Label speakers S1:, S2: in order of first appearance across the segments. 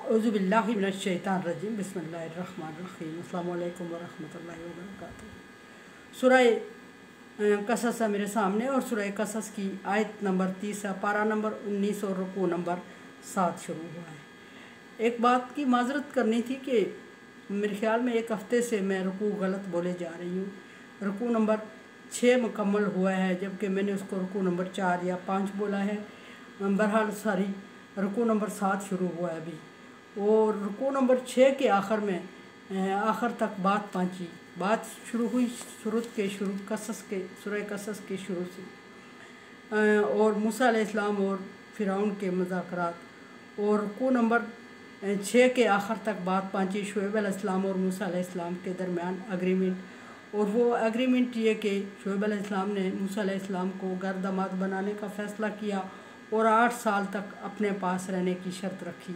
S1: औज़ुबिल्लाहि मिनश्शैतानिर्रजीम बिस्मिल्लाहिर्रहमानिर्रहीम अस्सलामु अलैकुम वरहमतुल्लाहि वबरकातुहू। सूरह कसस है मेरे सामने और सूरह कसस की आयत नंबर 30 है, पारा नंबर 19 और रुकू नंबर 7 शुरू हुआ है। एक बात की माजरत करनी थी कि मेरे ख्याल में एक हफ़्ते से मैं रुकू गलत बोले जा रही हूँ। रुकू नंबर 6 मुकम्मल हुआ है जबकि मैंने उसको रुकू नंबर 4 या 5 बोला है। बहरहाल सारी रुकू नंबर 7 शुरू हुआ है अभी, और रुकू नंबर 6 के आखिर में आखिर तक बात शुरू हुई सूरह कसस के शुरू से, और मूसा अलैहिस्सलाम और फ़िरौन के मुज़ाकरात, और रुकू नंबर 6 के आखिर तक बात पहुँची शुएब अलैहिस्सलाम और मूसा अलैहिस्सलाम के दरमियान एग्रीमेंट। और वो एग्रीमेंट ये कि शुएब अलैहिस्सलाम ने मूसा अलैहिस्सलाम को घर दामाद बनाने का फ़ैसला किया और 8 साल तक अपने पास रहने की शर्त रखी,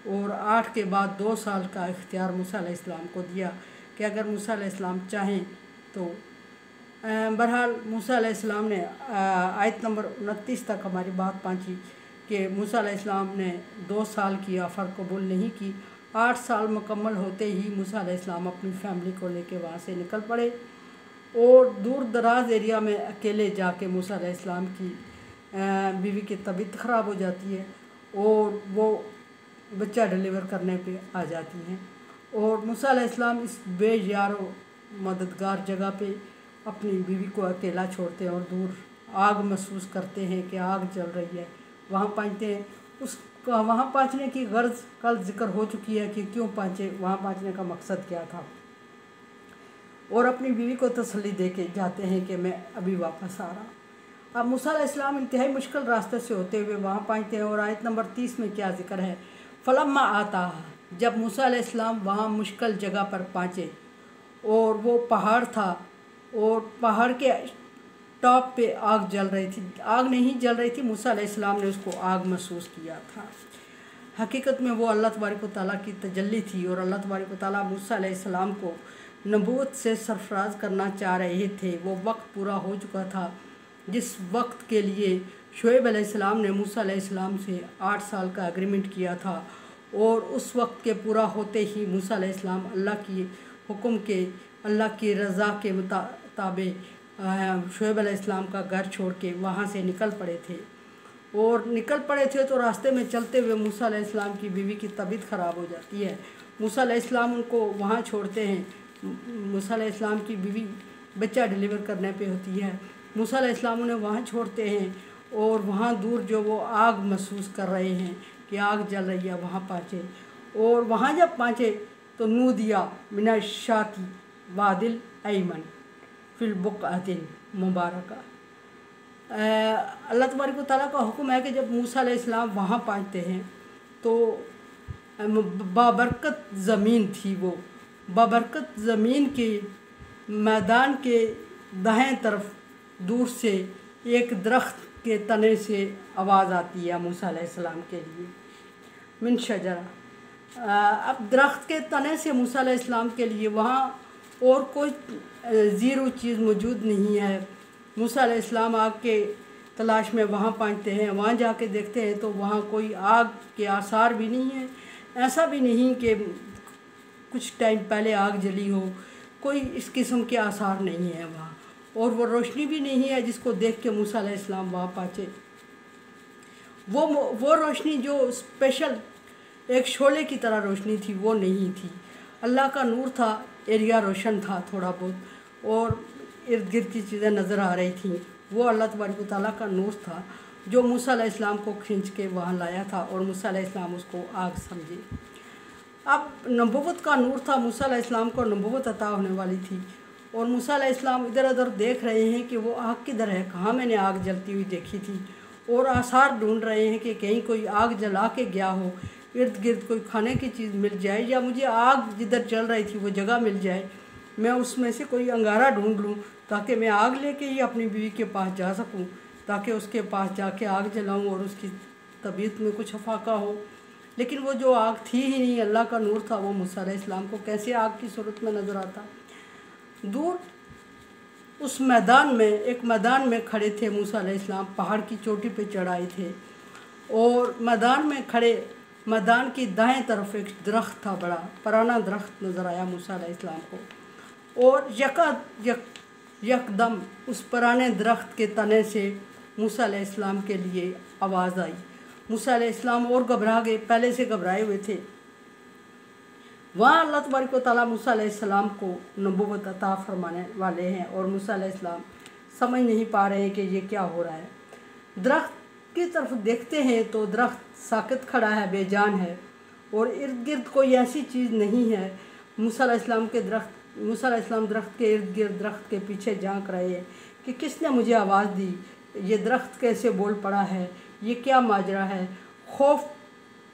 S1: और 8 के बाद 2 साल का इख्तियार मूसा अलैहिस्सलाम को दिया कि अगर मूसा अलैहिस्सलाम चाहें तो। बहरहाल मूसा अलैहिस्सलाम ने आयत नंबर 29 तक हमारी बात पहुंची कि मूसा अलैहिस्सलाम ने 2 साल की ऑफ़र कबूल नहीं की। 8 साल मुकम्मल होते ही मूसा अलैहिस्सलाम अपनी फैमिली को लेके वहाँ से निकल पड़े और दूर दराज एरिया में अकेले जाके मूसा अलैहिस्सलाम की बीवी की तबीयत ख़राब हो जाती है और वो बच्चा डिलीवर करने पे आ जाती हैं, और मूसा अलैहिस्सलाम इस बेयारो मददगार जगह पे अपनी बीवी को अकेला छोड़ते हैं और दूर आग महसूस करते हैं कि आग जल रही है। वहाँ पहुँचते हैं। उसका वहाँ पहुँचने की गर्ज कल जिक्र हो चुकी है कि क्यों पहुँचे, वहाँ पहुँचने का मकसद क्या था, और अपनी बीवी को तसल्ली दे के जाते हैं कि मैं अभी वापस आ रहा। अब मूसा अलैहिस्सलाम इंतहाई मुश्किल रास्ते से होते हुए वहाँ पहुँचते हैं, और आयत नंबर 30 में क्या जिक्र है, फलम्मा आता, जब मूसा अलैहिस्सलाम वहाँ मुश्किल जगह पर पहुँचे और वो पहाड़ था और पहाड़ के टॉप पे आग जल रही थी। आग नहीं जल रही थी, मूसा अलैहिस्सलाम ने उसको आग महसूस किया था। हकीकत में वो अल्लाह तबारक व तआला की तजल्ली थी, और अल्लाह तबारक व तआला मूसा अलैहिस्सलाम को नबूवत से सरफराज करना चाह रहे थे। वो वक्त पूरा हो चुका था जिस वक्त के लिए शुएब अलैहिस्सलाम ने मूसा अलैहिस्सलाम से 8 साल का एग्रीमेंट किया था, और उस वक्त के पूरा होते ही मूसा अलैहिस्सलाम अल्लाह की हुक्म के, अल्लाह की रज़ा के मुताबिक शुएब अलैहिस्सलाम का घर छोड़ के वहाँ से निकल पड़े थे। और निकल पड़े थे तो रास्ते में चलते हुए मूसा अलैहिस्सलाम की बीवी की तबीयत ख़राब हो जाती है। मूसा अलैहिस्सलाम उनको वहाँ छोड़ते हैं। मूसा अलैहिस्सलाम की बीवी बच्चा डिलीवर करने पे होती है। मूसा अलैहिस्सलाम उन्हें वहाँ छोड़ते हैं, और वहाँ दूर जो वो आग महसूस कर रहे हैं कि आग जल रही है, वहाँ पहुँचे। और वहाँ जब पहुँचे तो नूदिया मिनश्शाती वादिल अयमन फिल बुक़अतिल मुबारका। अल्लाह तबारक व तआला का हुक्म है कि जब मूसा अलैहिस्सलाम वहाँ पहुँचते हैं तो बाबरकत ज़मीन थी। वो बाबरकत ज़मीन के मैदान के दाएं तरफ दूर से एक दरख्त के तने से आवाज़ आती है मूसा अलैहिस्सलाम के लिए, मिन शजरा। अब दरख्त के तने से मूसा अलैहिस्सलाम के लिए वहाँ और कोई ज़ीरो चीज़ मौजूद नहीं है। मूसा अलैहिस्सलाम आग के तलाश में वहाँ पहुँचते हैं। वहाँ जाके देखते हैं तो वहाँ कोई आग के आसार भी नहीं है। ऐसा भी नहीं कि कुछ टाइम पहले आग जली हो, कोई इस किस्म के आसार नहीं है वहाँ, और वो रोशनी भी नहीं है जिसको देख के मूसा अलैहिस्सलाम वहाँ पहुँचे। वो रोशनी जो स्पेशल एक शोले की तरह रोशनी थी वो नहीं थी। अल्लाह का नूर था, एरिया रोशन था थोड़ा बहुत, और इर्द गिर्द की चीज़ें नज़र आ रही थी। वो अल्लाह तबारक व तआला का नूर था जो मूसा अलैहिस्सलाम को खींच के वहाँ लाया था, और मूसा अलैहिस्सलाम उसको आग समझे। अब नबूवत का नूर था, मूसा अलैहिस्सलाम को नबूवत अता होने वाली थी, और मूसा अलैहिस्सलाम इधर उधर देख रहे हैं कि वो आग किधर है, कहाँ मैंने आग जलती हुई देखी थी, और आसार ढूंढ रहे हैं कि कहीं कोई आग जला के गया हो, इर्द गिर्द कोई खाने की चीज़ मिल जाए, या मुझे आग जिधर जल रही थी वो जगह मिल जाए, मैं उसमें से कोई अंगारा ढूंढ लूँ ताकि मैं आग लेके ही अपनी बीवी के पास जा सकूँ, ताकि उसके पास जाके आग जलाऊँ और उसकी तबीयत में कुछ अफाका हो। लेकिन वो जो आग थी ही नहीं, अल्लाह का नूर था, वो मूसा अलैहिस्सलाम को कैसे आग की सूरत में नज़र आता। दूर उस मैदान में, एक मैदान में खड़े थे मूसा अलैहिस्सलाम, पहाड़ की चोटी पे चढ़ाए थे, और मैदान में खड़े मैदान की दाएं तरफ एक दरख्त था, बड़ा पुराना दरख्त नज़र आया मूसा अलैहिस्सलाम को। और यकदम उस पुराने दरख्त के तने से मूसा अलैहिस्सलाम के लिए आवाज़ आई। मूसा अलैहिस्सलाम और घबरा गए, पहले से घबराए हुए थे। वहाँ अल्लाह तबारक व तआला मूसा अलैहिस्सलाम को नबूवत अता फरमाने वाले हैं और मूसा अलैहिस्सलाम समझ नहीं पा रहे हैं कि ये क्या हो रहा है। दरख्त की तरफ देखते हैं तो दरख्त साकित खड़ा है, बेजान है और इर्द गिर्द कोई ऐसी चीज़ नहीं है। मूसा अलैहिस्सलाम दरख्त के इर्द गिर्द, दरख्त के पीछे झांक रहे हैं कि किसने मुझे आवाज़ दी, ये दरख्त कैसे बोल पड़ा है, ये क्या माजरा है। खौफ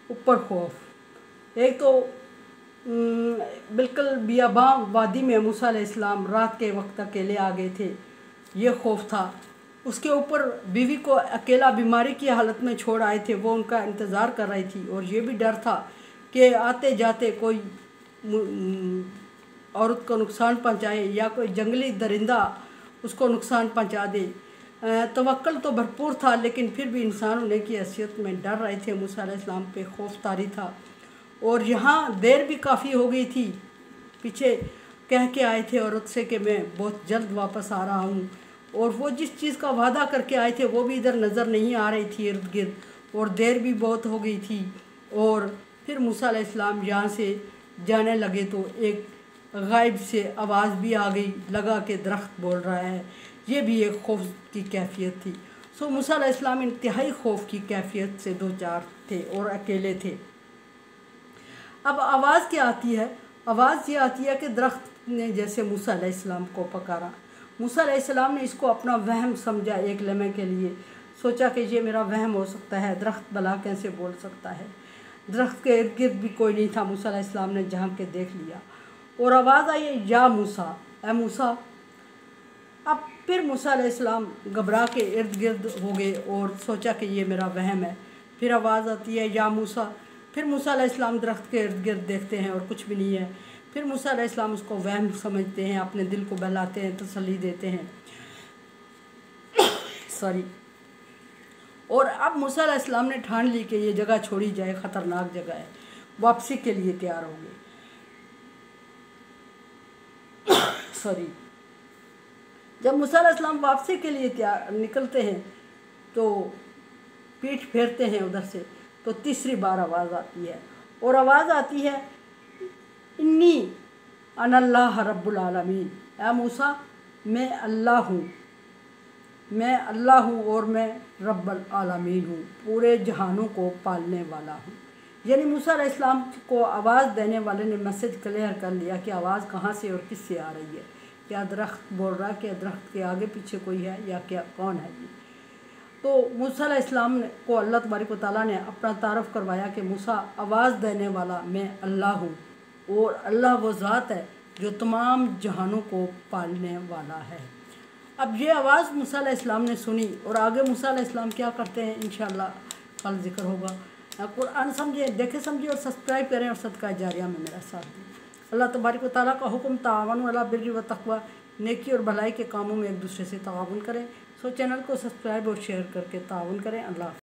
S1: ऊपर खौफ। एक तो बिल्कुल बियाबां वादी में मूसा अलैहिस्सलाम रात के वक्त अकेले आ गए थे, ये खौफ था। उसके ऊपर बीवी को अकेला बीमारी की हालत में छोड़ आए थे, वो उनका इंतज़ार कर रही थी। और ये भी डर था कि आते जाते कोई औरत को नुकसान पहुंचाए या कोई जंगली दरिंदा उसको नुकसान पहुंचा दे। तवक्कल तो भरपूर था, लेकिन फिर भी इंसान होने की हैसियत में डर रहे थे। मूसा अलैहिस्सलाम पे खौफ तारी था। और यहाँ देर भी काफ़ी हो गई थी। पीछे कह के आए थे औरत से कि मैं बहुत जल्द वापस आ रहा हूँ, और वो जिस चीज़ का वादा करके आए थे वो भी इधर नज़र नहीं आ रही थी इर्द गिर्द, और देर भी बहुत हो गई थी। और फिर मूसा अलैहिस्सलाम यहाँ से जाने लगे तो एक गायब से आवाज़ भी आ गई, लगा के दरख्त बोल रहा है। ये भी एक खौफ की कैफियत थी। सो मूसा अलैहिस्सलाम इंतहाई खौफ की कैफियत से दो चार थे और अकेले थे। अब आवाज़ क्या आती है? आवाज़ ये आती है कि दरख्त ने जैसे मूसा अलैहिस्सलाम को पकारा। मूसा अलैहिस्सलाम ने इसको अपना वहम समझा। एक लम्हे के लिए सोचा कि ये मेरा वहम हो सकता है, दरख्त भला कैसे बोल सकता है। दरख्त के इर्द गिर्द भी कोई नहीं था। मूसा अलैहिस्सलाम ने झांक के देख लिया और आवाज़ आई, या मूसा, ए मूसा। अब फिर मूसा अलैहिस्सलाम घबरा के इर्द गिर्द हो गए और सोचा कि ये मेरा वहम है। फिर आवाज़ आती है, या मूसा। फिर मूसा अलैहिस्सलाम दरख्त के इर्द गिर्द देखते हैं और कुछ भी नहीं है। फिर मूसा अलैहिस्सलाम उसको वहम समझते हैं, अपने दिल को बहलाते हैं, तसल्ली देते हैं। सॉरी। और अब मूसा अलैहिस्सलाम ने ठान ली कि ये जगह छोड़ी जाए, ख़तरनाक जगह है। वापसी के लिए तैयार हो गए। सॉरी। जब मूसा अलैहिस्सलाम वापसी के लिए तैयार निकलते हैं तो पीठ फेरते हैं उधर से, तो तीसरी बार आवाज़ आती है। और आवाज़ आती है, इन्नी अनल्लाह रब्बुल आलमीन। ए मूसा, मैं अल्लाह हूँ, मैं अल्लाह हूँ और मैं रब्बुल आलमीन हूँ, पूरे जहानों को पालने वाला हूँ। यानी मूसा अलैहिस्सलाम को आवाज़ देने वाले ने मैसेज क्लियर कर लिया कि आवाज़ कहाँ से और किस से आ रही है। क्या दरख्त बोल रहा है, क्या दरख्त के आगे पीछे कोई है, या क्या कौन है ये। तो मूसा अलैहिस्सलाम को अल्लाह तबारक व तआला ने अपना तारफ़ करवाया कि मूसा, आवाज़ देने वाला मैं अल्लाह हूँ, और अल्लाह वो ज़ात है जो तमाम जहानों को पालने वाला है। अब ये आवाज़ मूसा अलैहिस्सलाम ने सुनी और आगे मूसा अलैहिस्सलाम क्या करते हैं इंशाअल्लाह कल जिक्र होगा। कुरान समझे, देखे समझिए और सब्सक्राइब करें और सदका जारिया में मेरा साथ दें। अल्लाह तबारक व तआला का हुक्म, ताअवनु अला बिर्रि व तक़वा, नेकी और भलाई के कामों में एक दूसरे से ताअवुन करें। सो चैनल को सब्सक्राइब और शेयर करके ताअवुन करें। अल्लाह।